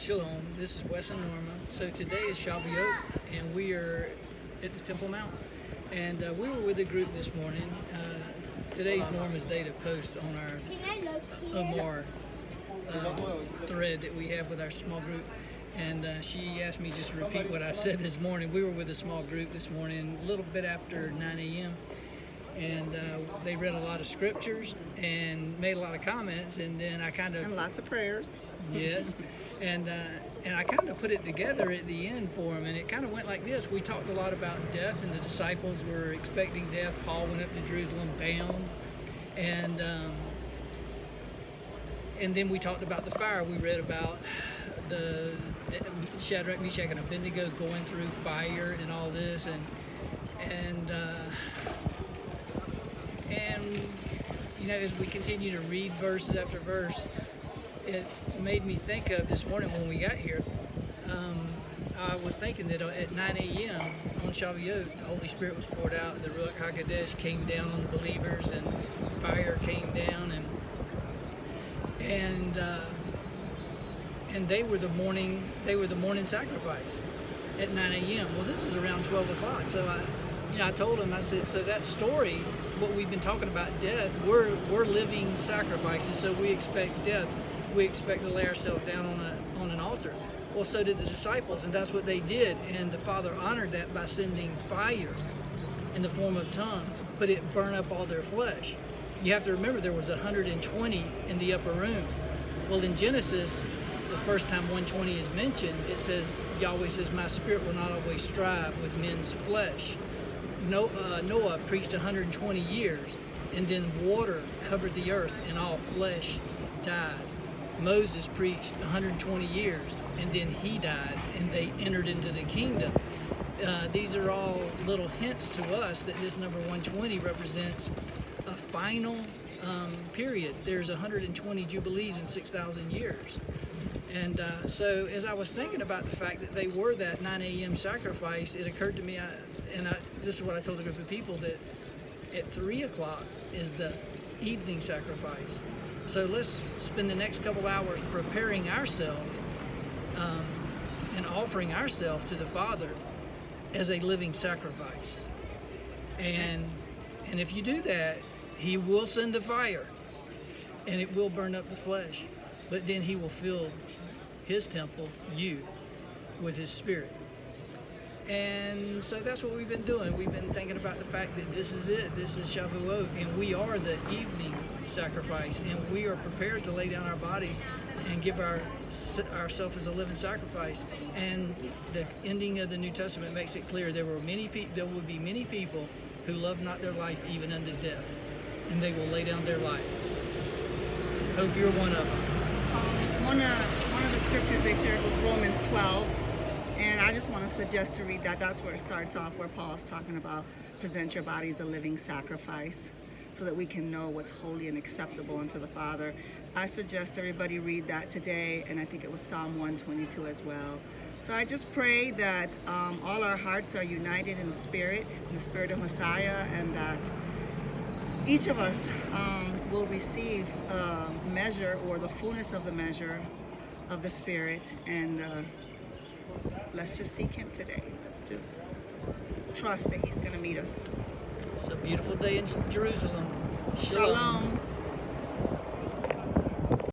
Shalom, this is Wes and Norma. So today is Shavuot, and we are at the Temple Mount. And we were with a group this morning. Today's Norma's day to post on our Omar thread that we have with our small group. And she asked me just to repeat what I said this morning. We were with a small group this morning, a little bit after 9 a.m. And they read a lot of scriptures and made a lot of comments, and then I kind of... And lots of prayers. Yes. And I kind of put it together at the end for them, and it kind of went like this. We talked a lot about death, and the disciples were expecting death. Paul went up to Jerusalem bound, and then we talked about the fire. We read about the Shadrach, Meshach, and Abednego going through fire and all this, and you know, as we continue to read verses after verse, it made me think of this morning when we got here. I was thinking that at 9 a.m. on Shavuot, the Holy Spirit was poured out, the Ruach HaKodesh came down on the believers, and fire came down, and they were the morning sacrifice at 9 a.m. Well, this was around 12 o'clock, so I told him, I said, so that story, what we've been talking about, death, we're living sacrifices, so we expect death. We expect to lay ourselves down on an altar. Well, so did the disciples, and that's what they did. And the Father honored that by sending fire in the form of tongues, but it burned up all their flesh. You have to remember there was 120 in the upper room. Well, in Genesis, the first time 120 is mentioned, it says, Yahweh says, my spirit will not always strive with men's flesh. Noah preached 120 years, and then water covered the earth, and all flesh died. Moses preached 120 years, and then he died, and they entered into the kingdom. These are all little hints to us that this number 120 represents a final period. There's 120 jubilees in 6,000 years. And so as I was thinking about the fact that they were that 9 a.m. sacrifice, it occurred to me, this is what I told a group of people, that at 3 o'clock is the evening sacrifice. So let's spend the next couple hours preparing ourselves and offering ourselves to the Father as a living sacrifice. And if you do that, He will send the fire, and it will burn up the flesh. But then He will fill His temple, you, with His Spirit. And so that's what we've been doing. We've been thinking about the fact that this is it. This is Shavuot, and we are the evening sacrifice, and we are prepared to lay down our bodies and give ourselves as a living sacrifice. And the ending of the New Testament makes it clear there will be many people who love not their life even unto death, and they will lay down their life. Hope you're one of them. One of the scriptures they shared was Romans 12. And I just want to suggest to read that. That's where it starts off, where Paul's talking about present your body as a living sacrifice so that we can know what's holy and acceptable unto the Father. I suggest everybody read that today, and I think it was Psalm 122 as well. So I just pray that all our hearts are united in the Spirit of Messiah, and that each of us will receive a measure, or the fullness of the measure of the Spirit, and let's just seek Him today. Let's just trust that He's going to meet us. It's a beautiful day in Jerusalem. Shalom.